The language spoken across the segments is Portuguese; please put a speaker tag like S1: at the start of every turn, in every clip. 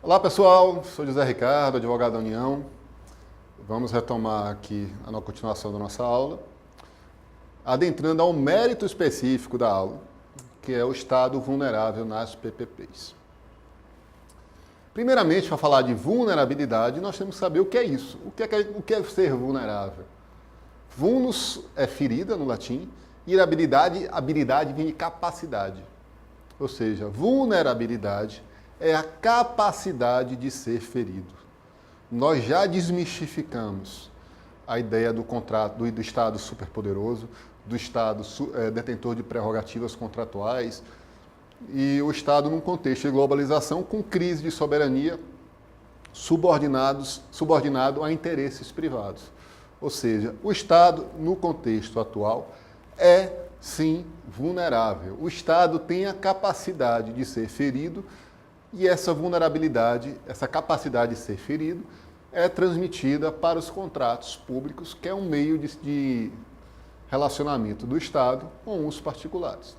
S1: Olá pessoal, sou José Ricardo, advogado da União. Vamos retomar aqui a continuação da nossa aula, adentrando ao mérito específico da aula, que é o estado vulnerável nas PPPs. Primeiramente, para falar de vulnerabilidade, nós temos que saber o que é isso. O que é ser vulnerável? Vulnus é ferida no latim, e habilidade vem de capacidade. Ou seja, vulnerabilidade é a capacidade de ser ferido. Nós já desmistificamos a ideia do contrato, do Estado superpoderoso, do Estado detentor de prerrogativas contratuais e o Estado num contexto de globalização com crise de soberania subordinado a interesses privados. Ou seja, o Estado, no contexto atual, é, sim, vulnerável. O Estado tem a capacidade de ser ferido e essa vulnerabilidade, essa capacidade de ser ferido, é transmitida para os contratos públicos, que é um meio de relacionamento do Estado com os particulares.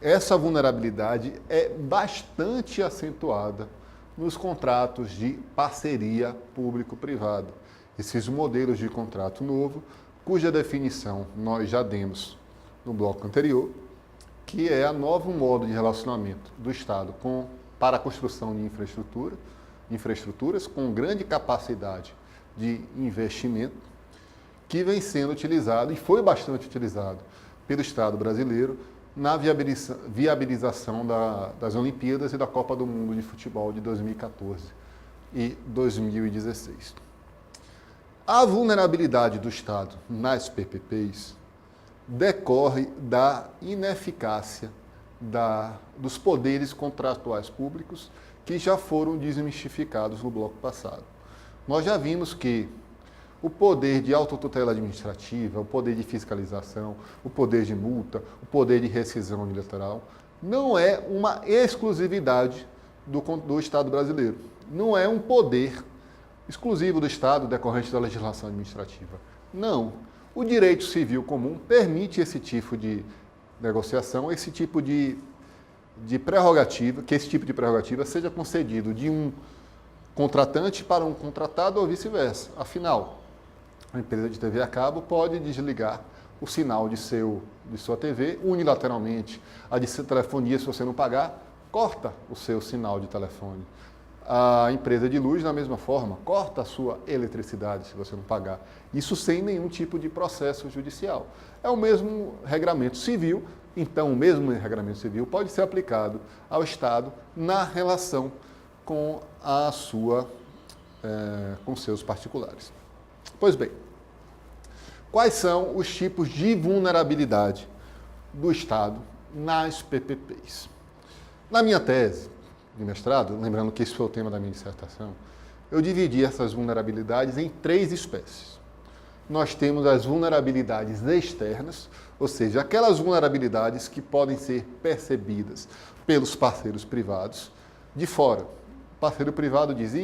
S1: Essa vulnerabilidade é bastante acentuada nos contratos de parceria público-privada. Esses modelos de contrato novo, cuja definição nós já demos no bloco anterior, que é o novo modo de relacionamento do Estado para a construção de infraestruturas com grande capacidade de investimento, que vem sendo utilizado e foi bastante utilizado pelo Estado brasileiro na viabilização das Olimpíadas e da Copa do Mundo de Futebol de 2014 e 2016. A vulnerabilidade do Estado nas PPPs decorre da ineficácia dos poderes contratuais públicos que já foram desmistificados no bloco passado. Nós já vimos que o poder de autotutela administrativa, o poder de fiscalização, o poder de multa, o poder de rescisão unilateral, não é uma exclusividade do Estado brasileiro. Não é um poder exclusivo do Estado decorrente da legislação administrativa. Não. O direito civil comum permite esse tipo de negociação, esse tipo de prerrogativa, que esse tipo de prerrogativa seja concedido de um contratante para um contratado ou vice-versa. Afinal, a empresa de TV a cabo pode desligar o sinal de sua TV unilateralmente. A de telefonia, se você não pagar, corta o seu sinal de telefone. A empresa de luz, da mesma forma, corta a sua eletricidade se você não pagar. Isso sem nenhum tipo de processo judicial. É o mesmo regramento civil, então o mesmo regramento civil pode ser aplicado ao Estado na relação com com seus particulares. Pois bem, quais são os tipos de vulnerabilidade do Estado nas PPPs? Na minha tese de mestrado, lembrando que esse foi o tema da minha dissertação, eu dividi essas vulnerabilidades em 3 espécies. Nós temos as vulnerabilidades externas, ou seja, aquelas vulnerabilidades que podem ser percebidas pelos parceiros privados de fora. O parceiro privado diz,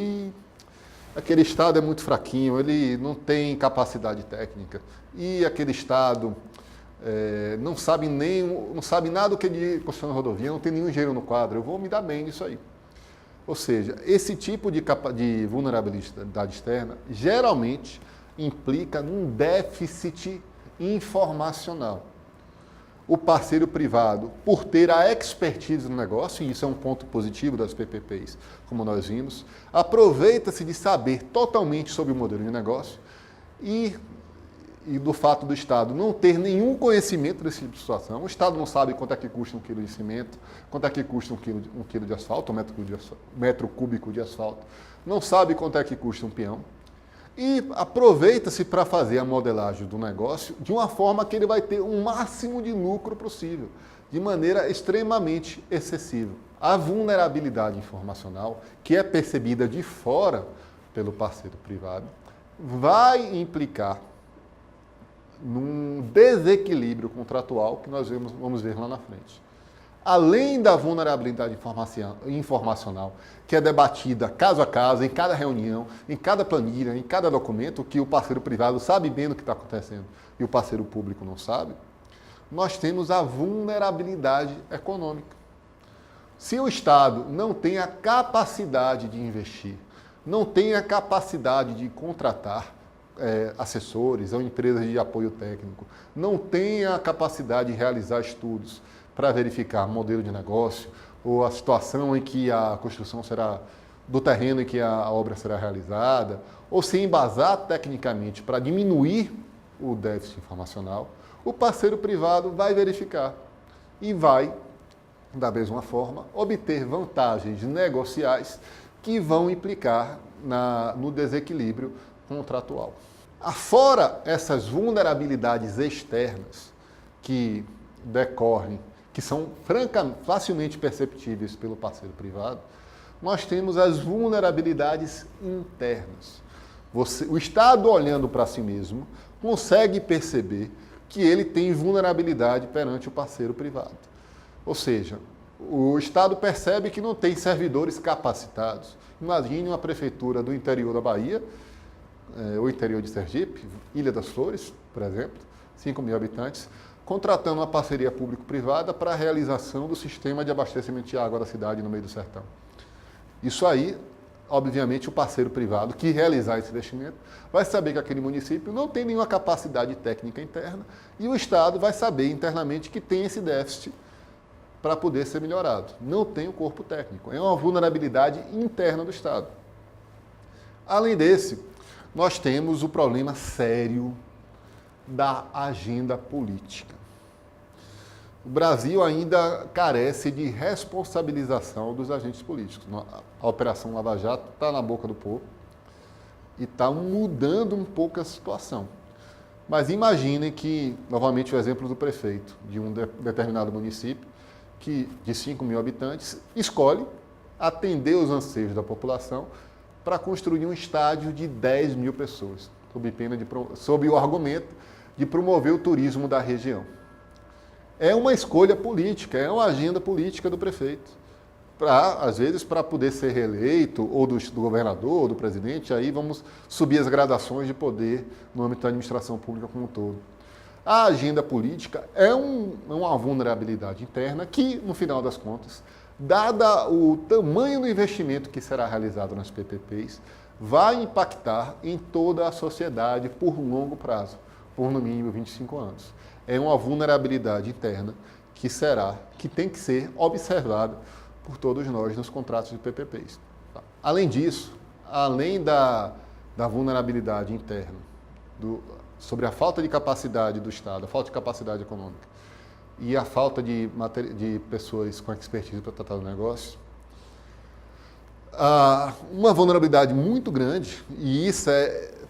S1: aquele Estado é muito fraquinho, ele não tem capacidade técnica, e aquele Estado não sabe nada do que de construção de rodovia, não tem nenhum engenheiro no quadro, eu vou me dar bem nisso aí. Ou seja, esse tipo de vulnerabilidade externa geralmente implica num déficit informacional. O parceiro privado, por ter a expertise no negócio, e isso é um ponto positivo das PPPs, como nós vimos, aproveita-se de saber totalmente sobre o modelo de negócio e do fato do Estado não ter nenhum conhecimento desse tipo de situação. O Estado não sabe quanto é que custa 1 quilo de cimento, quanto é que custa um quilo de asfalto, metro cúbico de asfalto, não sabe quanto é que custa um peão, e aproveita-se para fazer a modelagem do negócio de uma forma que ele vai ter o máximo de lucro possível, de maneira extremamente excessiva. A vulnerabilidade informacional, que é percebida de fora pelo parceiro privado, vai implicar num desequilíbrio contratual que nós vamos ver lá na frente. Além da vulnerabilidade informacional, que é debatida caso a caso, em cada reunião, em cada planilha, em cada documento, que o parceiro privado sabe bem do que está acontecendo e o parceiro público não sabe, nós temos a vulnerabilidade econômica. Se o Estado não tem a capacidade de investir, não tem a capacidade de contratar assessores ou empresas de apoio técnico, não tem a capacidade de realizar estudos para verificar modelo de negócio ou a situação em que a construção será, do terreno em que a obra será realizada, ou se embasar tecnicamente para diminuir o déficit informacional, o parceiro privado vai verificar e vai, da mesma forma, obter vantagens negociais que vão implicar no desequilíbrio contratual. Afora essas vulnerabilidades externas que decorrem, que são facilmente perceptíveis pelo parceiro privado, nós temos as vulnerabilidades internas. O Estado, olhando para si mesmo, consegue perceber que ele tem vulnerabilidade perante o parceiro privado. Ou seja, o Estado percebe que não tem servidores capacitados. Imagine uma prefeitura do interior da Bahia, ou interior de Sergipe, Ilha das Flores, por exemplo, 5 mil habitantes, contratando uma parceria público-privada para a realização do sistema de abastecimento de água da cidade no meio do sertão. Isso aí, obviamente, o parceiro privado que realizar esse investimento vai saber que aquele município não tem nenhuma capacidade técnica interna e o Estado vai saber internamente que tem esse déficit para poder ser melhorado. Não tem o corpo técnico. É uma vulnerabilidade interna do Estado. Além desse, nós temos o problema sério da agenda política. O Brasil ainda carece de responsabilização dos agentes políticos. A Operação Lava Jato está na boca do povo e está mudando um pouco a situação. Mas imaginem que, novamente, o exemplo do prefeito de um determinado município, que de 5 mil habitantes, escolhe atender os anseios da população para construir um estádio de 10 mil pessoas, sob o argumento de promover o turismo da região. É uma escolha política, é uma agenda política do prefeito. Às vezes, para poder ser reeleito, ou do governador, ou do presidente, aí vamos subir as gradações de poder no âmbito da administração pública como um todo. A agenda política é uma vulnerabilidade interna que, no final das contas, dada o tamanho do investimento que será realizado nas PPPs, vai impactar em toda a sociedade por longo prazo, por no mínimo 25 anos. É uma vulnerabilidade interna que tem que ser observada por todos nós nos contratos de PPPs. Além disso, além da vulnerabilidade interna, sobre a falta de capacidade do Estado, a falta de capacidade econômica e a falta de pessoas com expertise para tratar do negócio, uma vulnerabilidade muito grande, e isso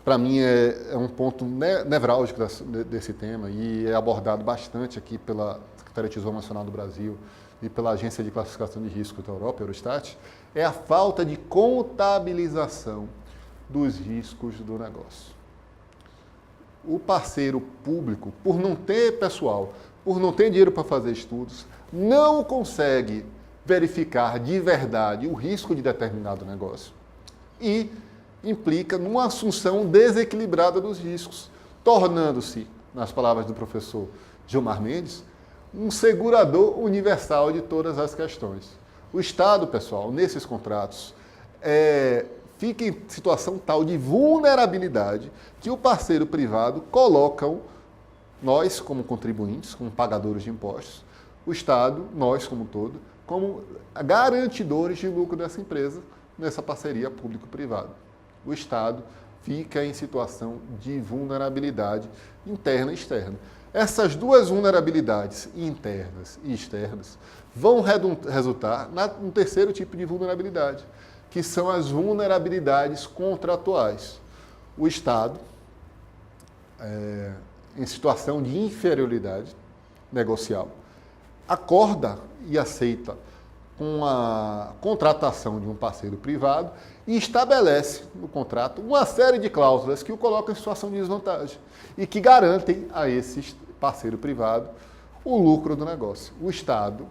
S1: para mim é um ponto nevrálgico desse tema e é abordado bastante aqui pela Secretaria de Tesouro Nacional do Brasil e pela Agência de Classificação de Risco da Europa, Eurostat, é a falta de contabilização dos riscos do negócio. O parceiro público, por não ter pessoal, por não ter dinheiro para fazer estudos, não consegue verificar de verdade o risco de determinado negócio e implica numa assunção desequilibrada dos riscos, tornando-se, nas palavras do professor Gilmar Mendes, um segurador universal de todas as questões. O Estado, pessoal, nesses contratos, fica em situação tal de vulnerabilidade que o parceiro privado colocam nós, como contribuintes, como pagadores de impostos, o Estado, nós como um todo, como garantidores de lucro dessa empresa, nessa parceria público-privada. O Estado fica em situação de vulnerabilidade interna e externa. Essas duas vulnerabilidades, internas e externas, vão resultar no terceiro tipo de vulnerabilidade, que são as vulnerabilidades contratuais. O Estado, em situação de inferioridade negocial, acorda e aceita com a contratação de um parceiro privado e estabelece no contrato uma série de cláusulas que o colocam em situação de desvantagem e que garantem a esse parceiro privado o lucro do negócio. O Estado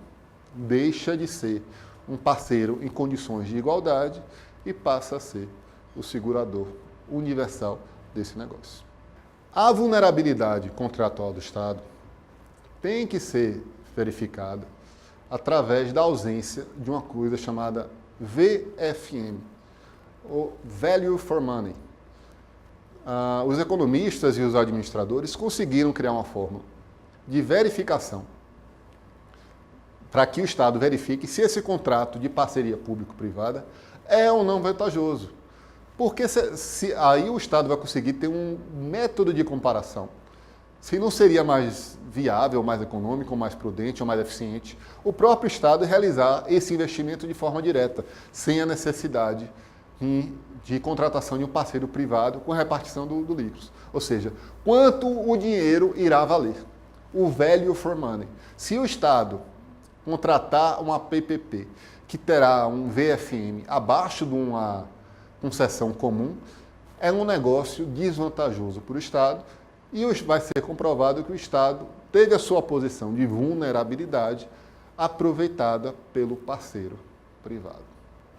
S1: deixa de ser um parceiro em condições de igualdade e passa a ser o segurador universal desse negócio. A vulnerabilidade contratual do Estado tem que ser verificada através da ausência de uma coisa chamada VFM, ou Value for Money. Os economistas e os administradores conseguiram criar uma fórmula de verificação para que o Estado verifique se esse contrato de parceria público-privada é ou não vantajoso. Porque aí o Estado vai conseguir ter um método de comparação. Se não seria mais viável, mais econômico, mais prudente ou mais eficiente o próprio Estado realizar esse investimento de forma direta, sem a necessidade de contratação de um parceiro privado com repartição do lucro. Ou seja, quanto o dinheiro irá valer. O value for money. Se o Estado contratar uma PPP que terá um VFM abaixo de uma concessão comum, é um negócio desvantajoso para o Estado e vai ser comprovado que o Estado teve a sua posição de vulnerabilidade aproveitada pelo parceiro privado.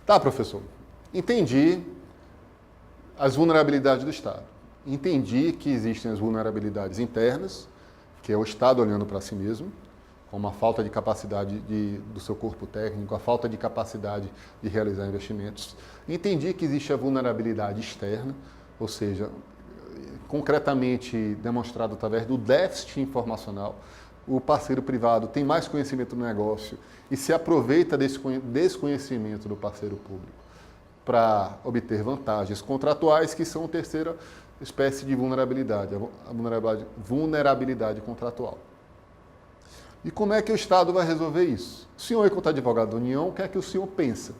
S1: Tá, professor? Entendi as vulnerabilidades do Estado. Entendi que existem as vulnerabilidades internas, que é o Estado olhando para si mesmo, como a falta de capacidade do seu corpo técnico, a falta de capacidade de realizar investimentos. Entendi que existe a vulnerabilidade externa, ou seja, concretamente demonstrado através do déficit informacional. O parceiro privado tem mais conhecimento do negócio e se aproveita desse desconhecimento do parceiro público para obter vantagens contratuais, que são a terceira espécie de vulnerabilidade, a vulnerabilidade contratual. E como é que o Estado vai resolver isso? O senhor, enquanto advogado da União, o que é que o senhor pensa?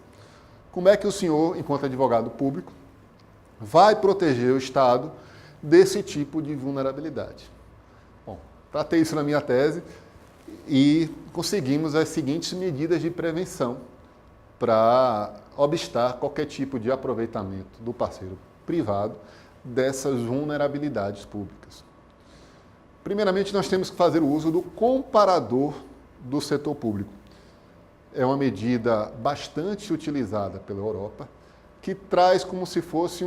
S1: Como é que o senhor, enquanto advogado público, vai proteger o Estado desse tipo de vulnerabilidade? Bom, tratei isso na minha tese e conseguimos as seguintes medidas de prevenção para obstar qualquer tipo de aproveitamento do parceiro privado dessas vulnerabilidades públicas. Primeiramente, nós temos que fazer o uso do comparador do setor público. É uma medida bastante utilizada pela Europa, que traz como se fosse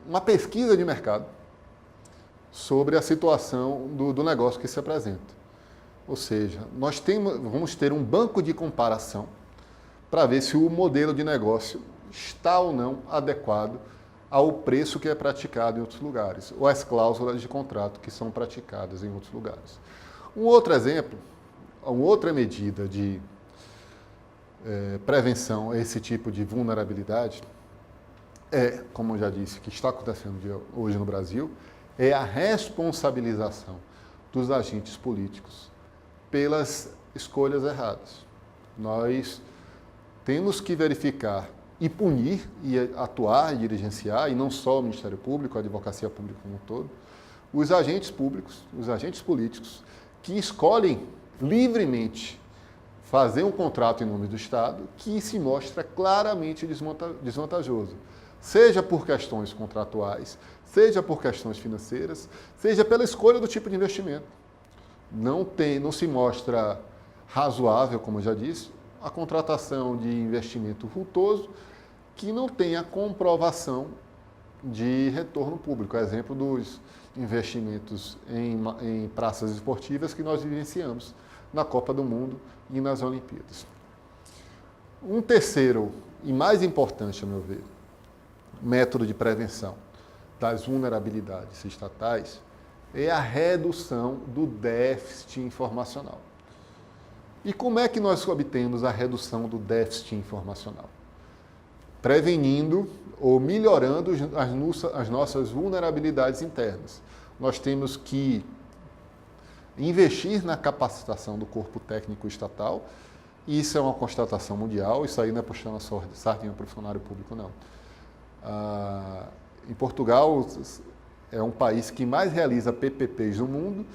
S1: uma pesquisa de mercado sobre a situação do negócio que se apresenta. Ou seja, vamos ter um banco de comparação para ver se o modelo de negócio está ou não adequado ao preço que é praticado em outros lugares, ou às cláusulas de contrato que são praticadas em outros lugares. Um outro exemplo, uma outra medida de prevenção a esse tipo de vulnerabilidade como eu já disse, que está acontecendo hoje no Brasil, é a responsabilização dos agentes políticos pelas escolhas erradas. Nós temos que verificar e punir, e atuar, e dirigenciar, e não só o Ministério Público, a Advocacia Pública como um todo, os agentes públicos, os agentes políticos, que escolhem livremente fazer um contrato em nome do Estado que se mostra claramente desvantajoso, seja por questões contratuais, seja por questões financeiras, seja pela escolha do tipo de investimento. Não se mostra razoável, como eu já disse, a contratação de investimento vultoso que não tenha comprovação de retorno público. Exemplo dos investimentos em praças esportivas que nós vivenciamos na Copa do Mundo e nas Olimpíadas. Um terceiro e mais importante, a meu ver, método de prevenção das vulnerabilidades estatais é a redução do déficit informacional. E como é que nós obtemos a redução do déficit informacional? Prevenindo ou melhorando as nossas vulnerabilidades internas. Nós temos que investir na capacitação do corpo técnico estatal. Isso é uma constatação mundial, isso aí não é puxando a sardinha para o funcionário público, não. Em Portugal, é um país que mais realiza PPPs no mundo,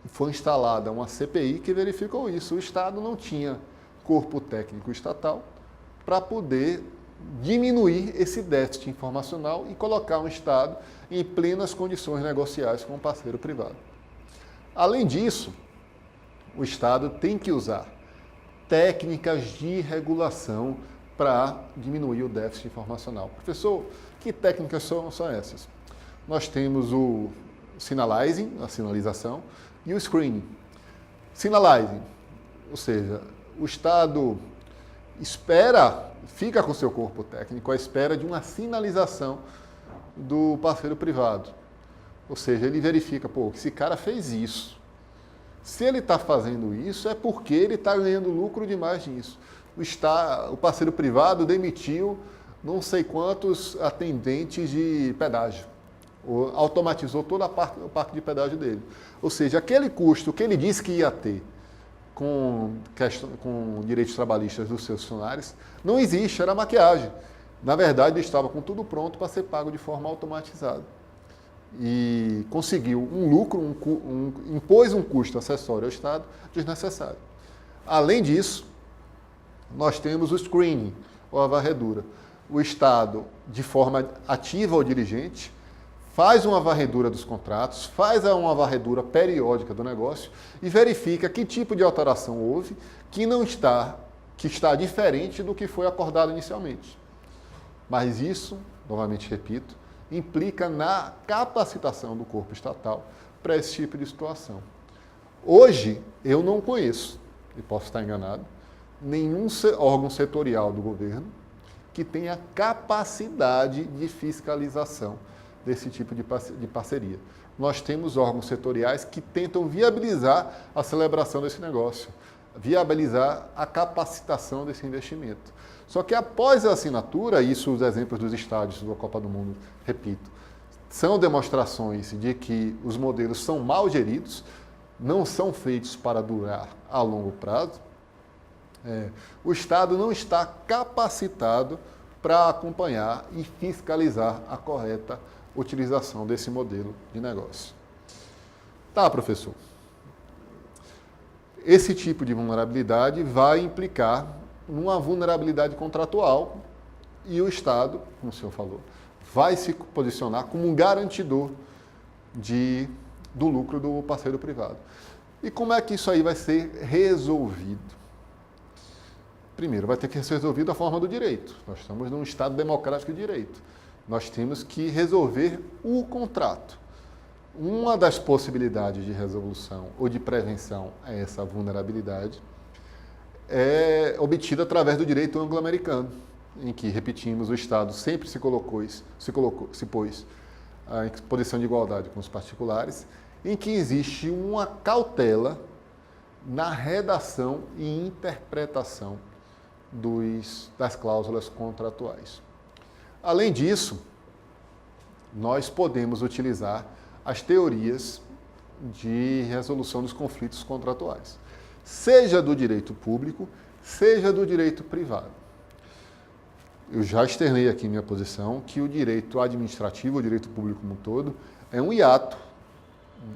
S1: e foi instalada uma CPI que verificou isso. O Estado não tinha corpo técnico estatal para poder diminuir esse déficit informacional e colocar um Estado em plenas condições negociais com um parceiro privado. Além disso, o Estado tem que usar técnicas de regulação para diminuir o déficit informacional. Professor, que técnicas são essas? Nós temos o sinalizing, a sinalização, e o screening. Sinalizing, ou seja, o Estado fica com seu corpo técnico à espera de uma sinalização do parceiro privado. Ou seja, ele verifica, esse cara fez isso. Se ele está fazendo isso, é porque ele está ganhando lucro demais nisso. O parceiro privado demitiu não sei quantos atendentes de pedágio, ou automatizou toda o parque de pedágio dele. Ou seja, aquele custo que ele disse que ia ter com direitos trabalhistas dos seus funcionários, não existe, era maquiagem. Na verdade, ele estava com tudo pronto para ser pago de forma automatizada. E conseguiu um lucro, impôs um custo acessório ao Estado desnecessário. Além disso, nós temos o screening, ou a varredura. O Estado, de forma ativa ou diligente, faz uma varredura dos contratos, faz uma varredura periódica do negócio e verifica que tipo de alteração houve que está diferente do que foi acordado inicialmente. Mas isso, novamente repito, implica na capacitação do corpo estatal para esse tipo de situação. Hoje, eu não conheço, e posso estar enganado, nenhum órgão setorial do governo que tenha capacidade de fiscalização desse tipo de parceria. Nós temos órgãos setoriais que tentam viabilizar a celebração desse negócio, viabilizar a capacitação desse investimento. Só que após a assinatura, isso os exemplos dos estádios da Copa do Mundo, repito, são demonstrações de que os modelos são mal geridos, não são feitos para durar a longo prazo. O Estado não está capacitado para acompanhar e fiscalizar a correta utilização desse modelo de negócio. Tá, professor. Esse tipo de vulnerabilidade vai implicar numa vulnerabilidade contratual e o Estado, como o senhor falou, vai se posicionar como um garantidor do lucro do parceiro privado. E como é que isso aí vai ser resolvido? Primeiro, vai ter que ser resolvido da forma do direito. Nós estamos num Estado democrático de direito. Nós temos que resolver o contrato. Uma das possibilidades de resolução ou de prevenção a essa vulnerabilidade é obtida através do direito anglo-americano, em que, repetimos, o Estado sempre se pôs em posição de igualdade com os particulares, em que existe uma cautela na redação e interpretação das cláusulas contratuais. Além disso, nós podemos utilizar as teorias de resolução dos conflitos contratuais, seja do direito público, seja do direito privado. Eu já externei aqui minha posição que o direito administrativo, o direito público como um todo, é um hiato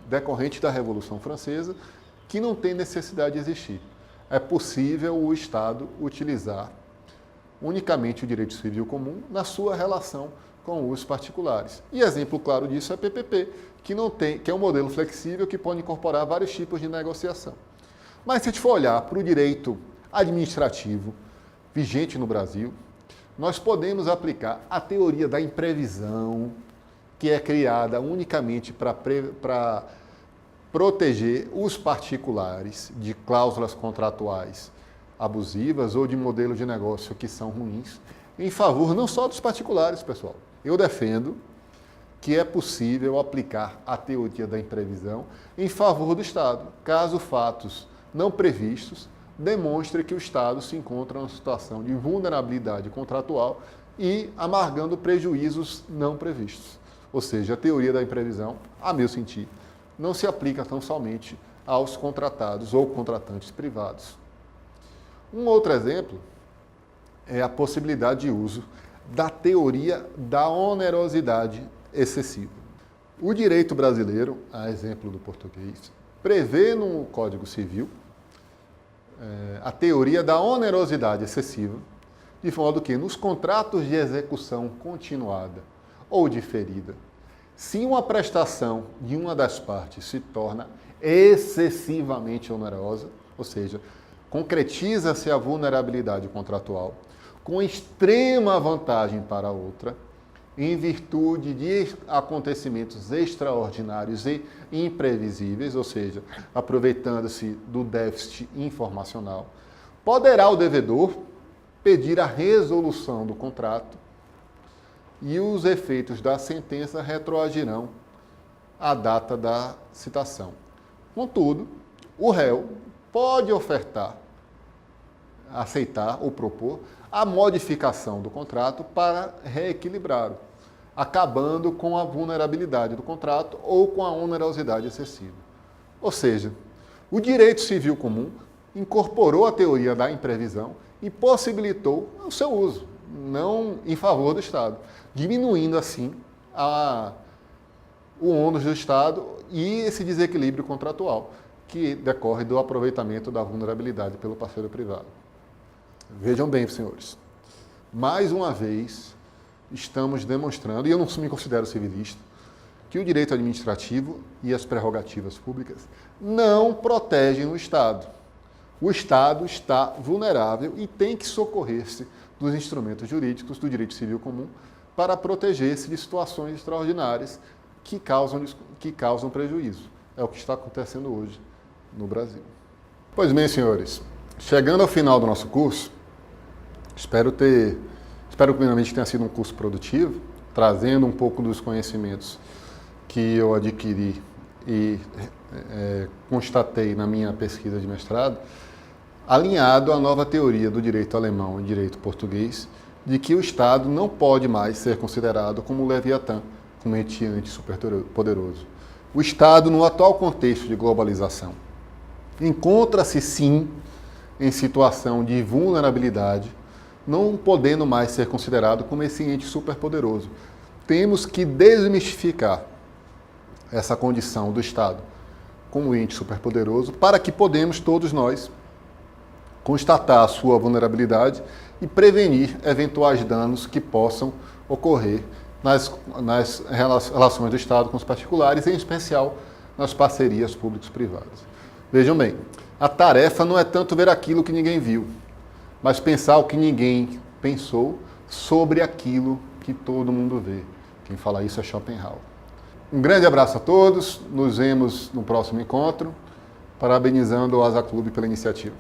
S1: decorrente da Revolução Francesa que não tem necessidade de existir. É possível o Estado utilizar unicamente o direito civil comum na sua relação com os particulares. E exemplo claro disso é a PPP, que é um modelo flexível que pode incorporar vários tipos de negociação. Mas se a gente for olhar para o direito administrativo vigente no Brasil, nós podemos aplicar a teoria da imprevisão, que é criada unicamente para proteger os particulares de cláusulas contratuais abusivas ou de modelos de negócio que são ruins, em favor não só dos particulares, pessoal. Eu defendo que é possível aplicar a teoria da imprevisão em favor do Estado, caso fatos não previstos demonstrem que o Estado se encontra numa situação de vulnerabilidade contratual e amargando prejuízos não previstos. Ou seja, a teoria da imprevisão, a meu sentir, não se aplica tão somente aos contratados ou contratantes privados. Um outro exemplo é a possibilidade de uso da teoria da onerosidade excessiva. O direito brasileiro, a exemplo do português, prevê no Código Civil a teoria da onerosidade excessiva, de modo que nos contratos de execução continuada ou diferida, se uma prestação de uma das partes se torna excessivamente onerosa, ou seja, concretiza-se a vulnerabilidade contratual, com extrema vantagem para a outra, em virtude de acontecimentos extraordinários e imprevisíveis, ou seja, aproveitando-se do déficit informacional, poderá o devedor pedir a resolução do contrato e os efeitos da sentença retroagirão à data da citação. Contudo, o réu pode ofertar, aceitar ou propor a modificação do contrato para reequilibrá-lo, acabando com a vulnerabilidade do contrato ou com a onerosidade excessiva. Ou seja, o direito civil comum incorporou a teoria da imprevisão e possibilitou o seu uso, não em favor do Estado, diminuindo assim o ônus do Estado e esse desequilíbrio contratual que decorre do aproveitamento da vulnerabilidade pelo parceiro privado. Vejam bem, senhores, mais uma vez estamos demonstrando, e eu não me considero civilista, que o direito administrativo e as prerrogativas públicas não protegem o Estado. O Estado está vulnerável e tem que socorrer-se dos instrumentos jurídicos do direito civil comum para proteger-se de situações extraordinárias que causam prejuízo. É o que está acontecendo hoje no Brasil. Pois bem, senhores, chegando ao final do nosso curso, espero primeiramente que tenha sido um curso produtivo, trazendo um pouco dos conhecimentos que eu adquiri e constatei na minha pesquisa de mestrado, alinhado à nova teoria do direito alemão e direito português, de que o Estado não pode mais ser considerado como Leviatã, como ente superpoderoso. O Estado, no atual contexto de globalização, encontra-se sim em situação de vulnerabilidade, não podendo mais ser considerado como esse ente superpoderoso. Temos que desmistificar essa condição do Estado como ente superpoderoso para que podemos, todos nós, constatar a sua vulnerabilidade e prevenir eventuais danos que possam ocorrer nas relações do Estado com os particulares, em especial nas parcerias públicos-privadas. Vejam bem, a tarefa não é tanto ver aquilo que ninguém viu, mas pensar o que ninguém pensou sobre aquilo que todo mundo vê. Quem fala isso é Schopenhauer. Um grande abraço a todos, nos vemos no próximo encontro, parabenizando o Asa Clube pela iniciativa.